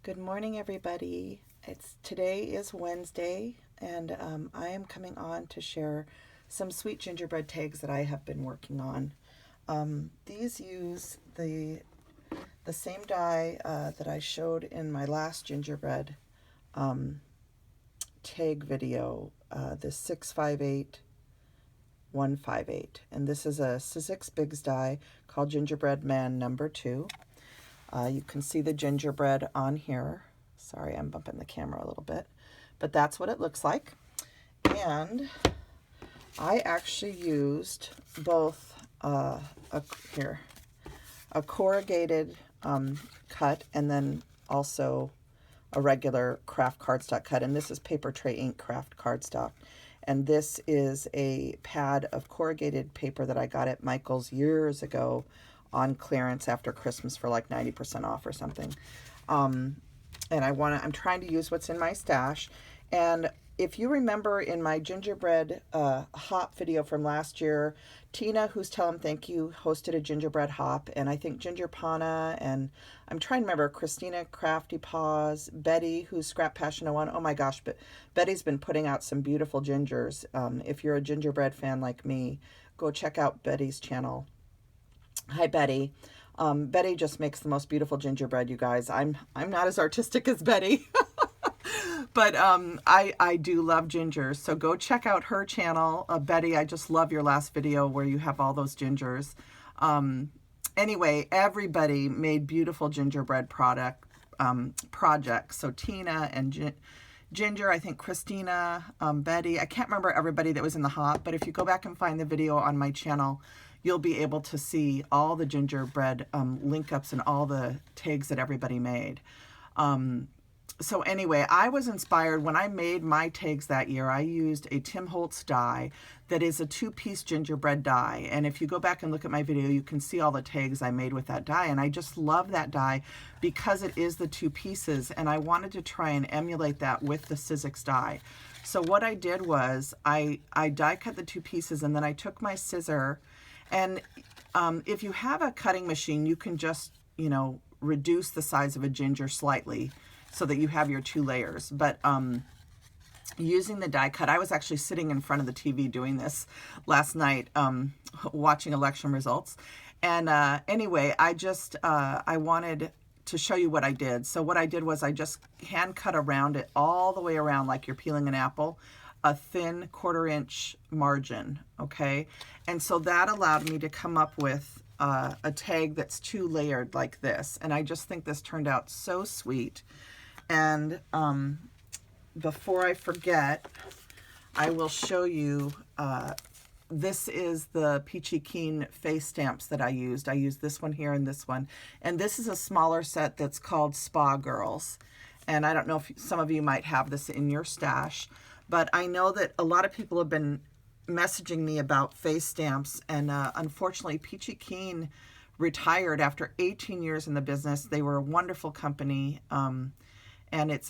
Good morning, everybody. Today is Wednesday, and I am coming on to share some sweet gingerbread tags that I have been working on. These use the same die that I showed in my last gingerbread tag video, the 658158, and this is a Sissix Die called Gingerbread Man number 2. You can see the gingerbread on here. Sorry, I'm bumping the camera a little bit, but that's what it looks like. And I actually used both a corrugated cut and then also a regular craft cardstock cut. And this is Paper Tray Ink craft cardstock. And this is a pad of corrugated paper that I got at Michael's years ago on clearance after Christmas for like 90% off or something. And I'm trying to use what's in my stash. And if you remember in my gingerbread hop video from last year, Tina, who's Tell 'em Thank You, hosted a gingerbread hop, and I think Ginger Pana, and I'm trying to remember, Christina Crafty Paws, Betty, who's Scrap Passion 01. Oh my gosh, but Betty's been putting out some beautiful gingers. If you're a gingerbread fan like me, go check out Betty's channel. Hi, Betty. Betty just makes the most beautiful gingerbread, you guys. I'm not as artistic as Betty, but I do love gingers. So go check out her channel. Betty, I just love your last video where you have all those gingers. Anyway, everybody made beautiful gingerbread projects. So Tina and Ginger, I think Christina, Betty. I can't remember everybody that was in the hop, but if you go back and find the video on my channel, you'll be able to see all the gingerbread link ups and all the tags that everybody made. So anyway, I was inspired when I made my tags that year. I used a Tim Holtz die that is a 2-piece gingerbread die. And if you go back and look at my video, you can see all the tags I made with that die. And I just love that die because it is the 2 pieces. And I wanted to try and emulate that with the Sissix die. So what I did was I die cut the 2 pieces, and then I took my scissor. And if you have a cutting machine, you can just, reduce the size of a ginger slightly so that you have your 2 layers. But using the die cut, I was actually sitting in front of the TV doing this last night, watching election results. And anyway, I wanted to show you what I did. So what I did was I just hand cut around it all the way around like you're peeling an apple, a thin 1/4 inch margin, okay? And so that allowed me to come up with a tag that's 2 layered like this. And I just think this turned out so sweet. And before I forget, I will show you, this is the Peachy Keen face stamps that I used. I used this one here and this one. And this is a smaller set that's called Spa Girls. And I don't know if some of you might have this in your stash, but I know that a lot of people have been messaging me about face stamps. And unfortunately, Peachy Keen retired after 18 years in the business. They were a wonderful company. And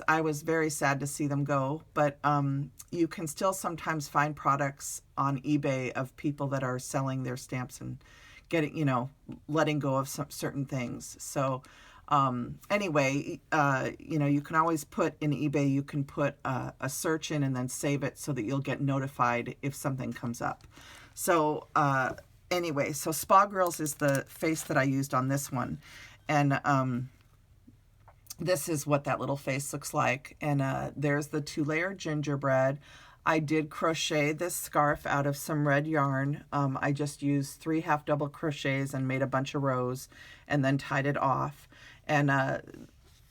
I was very sad to see them go, but you can still sometimes find products on eBay of people that are selling their stamps and getting, letting go of some certain things. So anyway, you can always put in eBay, you can put a search in and then save it so that you'll get notified if something comes up. So anyway, so Spa Girls is the face that I used on this one. And this is what that little face looks like. And there's the 2-layer gingerbread. I did crochet this scarf out of some red yarn. I just used 3 half double crochets and made a bunch of rows and then tied it off. And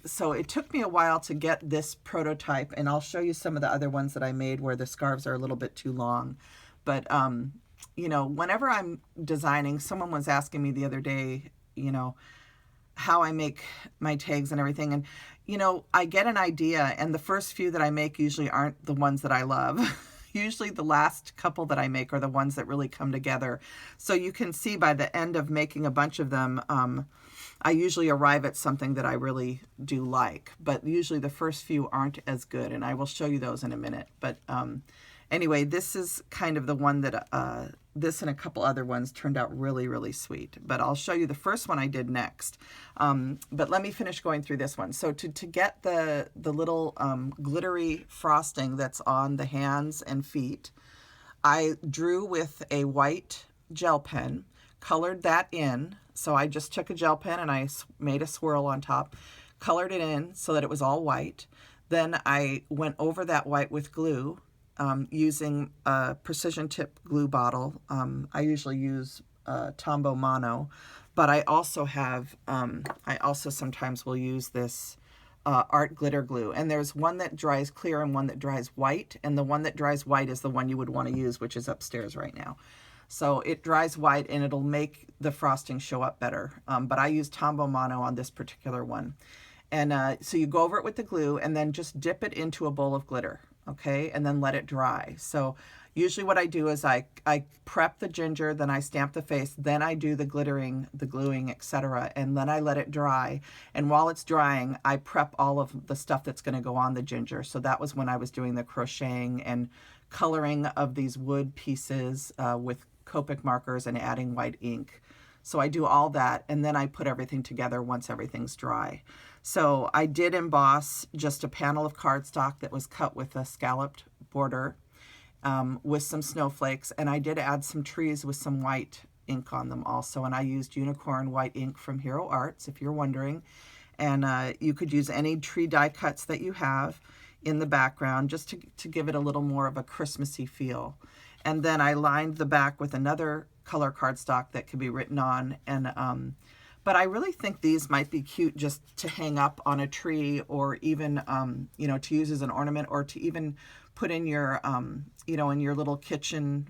so it took me a while to get this prototype, and I'll show you some of the other ones that I made where the scarves are a little bit too long. But, whenever I'm designing, someone was asking me the other day, how I make my tags and everything. And, I get an idea, and the first few that I make usually aren't the ones that I love. Usually the last couple that I make are the ones that really come together. So you can see by the end of making a bunch of them, I usually arrive at something that I really do like. But usually the first few aren't as good, and I will show you those in a minute. But anyway, this is kind of the one that this and a couple other ones turned out really, really sweet. But I'll show you the first one I did next. But let me finish going through this one. So to get the little glittery frosting that's on the hands and feet, I drew with a white gel pen, colored that in. So I just took a gel pen and I made a swirl on top, colored it in so that it was all white. Then I went over that white with glue, using a precision tip glue bottle. I usually use Tombow Mono, but I also have, I also sometimes will use this art glitter glue. And there's one that dries clear and one that dries white. And the one that dries white is the one you would want to use, which is upstairs right now. So it dries white and it'll make the frosting show up better. But I use Tombow Mono on this particular one. And so you go over it with the glue and then just dip it into a bowl of glitter. Okay, and then let it dry. So usually what I do is I prep the ginger, then I stamp the face, then I do the glittering, the gluing, etc. And then I let it dry. And while it's drying, I prep all of the stuff that's going to go on the ginger. So that was when I was doing the crocheting and coloring of these wood pieces with Copic markers and adding white ink. So I do all that and then I put everything together once everything's dry. So I did emboss just a panel of cardstock that was cut with a scalloped border with some snowflakes, and I did add some trees with some white ink on them also, and I used unicorn white ink from Hero Arts, if you're wondering. And you could use any tree die cuts that you have in the background just to give it a little more of a Christmassy feel. And then I lined the back with another color cardstock that could be written on, and but I really think these might be cute just to hang up on a tree, or even, you know, to use as an ornament, or to even put in your, you know, in your little kitchen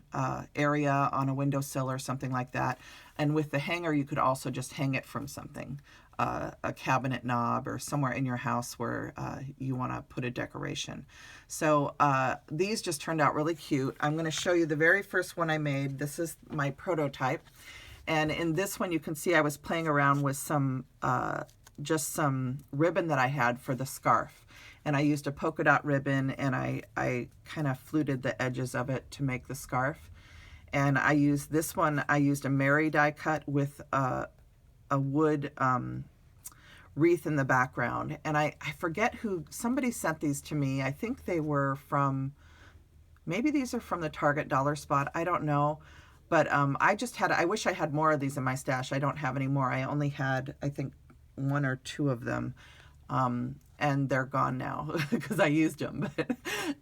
area on a windowsill or something like that. And with the hanger, you could also just hang it from something, a cabinet knob or somewhere in your house where you want to put a decoration. So these just turned out really cute. I'm going to show you the very first one I made. This is my prototype. And in this one, you can see I was playing around with some, just some ribbon that I had for the scarf. And I used a polka dot ribbon, and I kind of fluted the edges of it to make the scarf. And I used this one, I used a Mary die cut with a wood wreath in the background. And I forget who, somebody sent these to me. I think they were from, maybe these are from the Target dollar spot, I don't know. But I just had, I wish I had more of these in my stash. I don't have any more. I only had, I think, 1 or 2 of them. And they're gone now because I used them.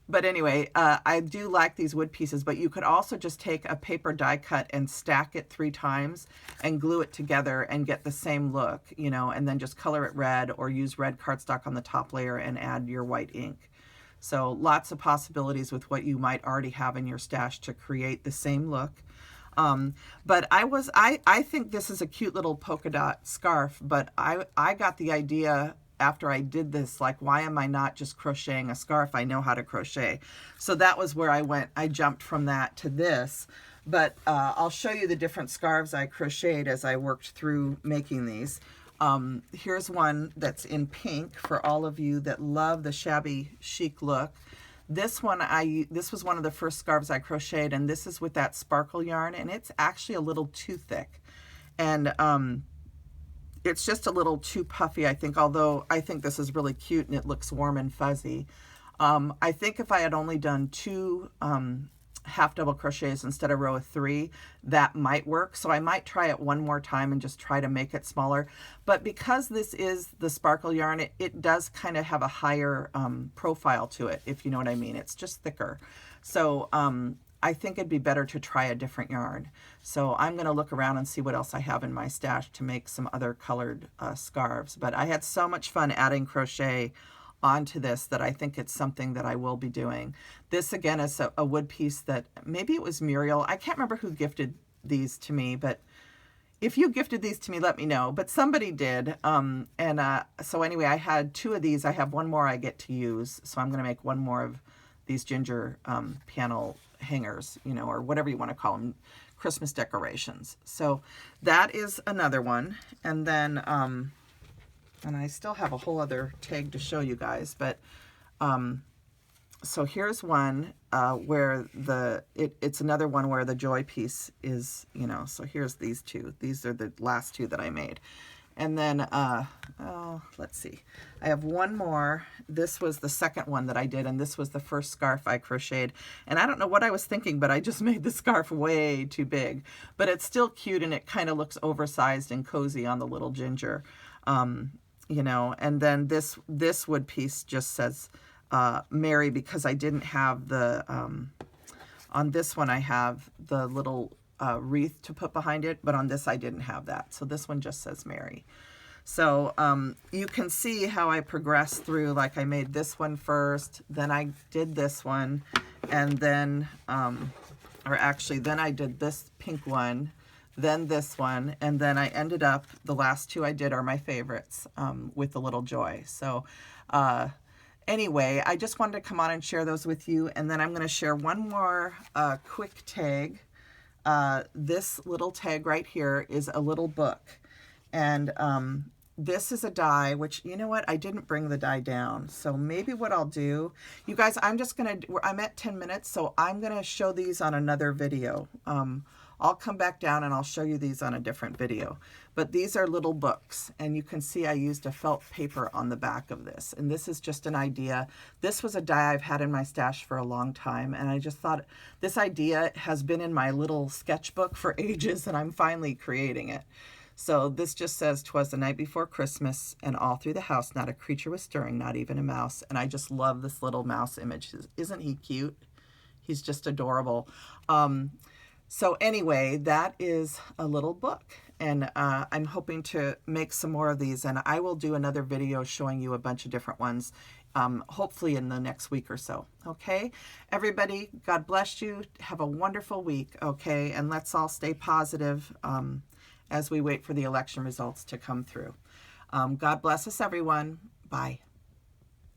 But anyway, I do like these wood pieces, but you could also just take a paper die cut and stack it 3 times and glue it together and get the same look, you know, and then just color it red or use red cardstock on the top layer and add your white ink. So lots of possibilities with what you might already have in your stash to create the same look. But I think this is a cute little polka dot scarf, but I got the idea after I did this, like, why am I not just crocheting a scarf? I know how to crochet. So that was where I went. I jumped from that to this, but I'll show you the different scarves I crocheted as I worked through making these. Here's one that's in pink for all of you that love the shabby chic look. This one, this was one of the first scarves I crocheted, and this is with that sparkle yarn, and it's actually a little too thick. And it's just a little too puffy, I think, although I think this is really cute and it looks warm and fuzzy. I think if I had only done 2 half double crochets instead of row of 3, that might work. So I might try it one more time and just try to make it smaller. But because this is the sparkle yarn, it does kind of have a higher profile to it, if you know what I mean. It's just thicker. So I think it'd be better to try a different yarn. So I'm going to look around and see what else I have in my stash to make some other colored scarves. But I had so much fun adding crochet onto this that I think it's something that I will be doing. This again is a wood piece that maybe it was Muriel. I can't remember who gifted these to me, but if you gifted these to me, let me know. But somebody did. So anyway, I had 2 of these. I have 1 more I get to use. So I'm going to make 1 more of these ginger panel hangers, you know, or whatever you want to call them, Christmas decorations. So that is another one. And then, and I still have a whole other tag to show you guys, but so here's one where it's another one where the joy piece is, you know, so here's these two. These are the last two that I made. And then, oh, let's see. I have one more. This was the second one that I did, and this was the first scarf I crocheted. And I don't know what I was thinking, but I just made the scarf way too big. But it's still cute, and it kind of looks oversized and cozy on the little ginger. You know, and then this wood piece just says Mary, because I didn't have the, on this one I have the little wreath to put behind it, but on this I didn't have that. So this one just says Mary. So you can see how I progressed through, like I made this one first, then I did this one, and then, or actually then I did this pink one, then this one, and then I ended up, the last two I did are my favorites with the little joy. So anyway, I just wanted to come on and share those with you, and then I'm going to share one more quick tag. This little tag right here is a little book, and this is a die, which, you know what, I didn't bring the die down, so maybe what I'll do, you guys, I'm at 10 minutes, so I'm gonna show these on another video. I'll come back down and I'll show you these on a different video. But these are little books, and you can see I used a felt paper on the back of this, and this is just an idea. This was a die I've had in my stash for a long time, and I just thought this idea has been in my little sketchbook for ages, and I'm finally creating it. So this just says, "'Twas the night before Christmas, and all through the house not a creature was stirring, not even a mouse." And I just love this little mouse image. Isn't he cute? He's just adorable. So anyway, that is a little book, and I'm hoping to make some more of these, and I will do another video showing you a bunch of different ones, hopefully in the next week or so. Okay, everybody, God bless you. Have a wonderful week, okay, and let's all stay positive as we wait for the election results to come through. God bless us, everyone. Bye.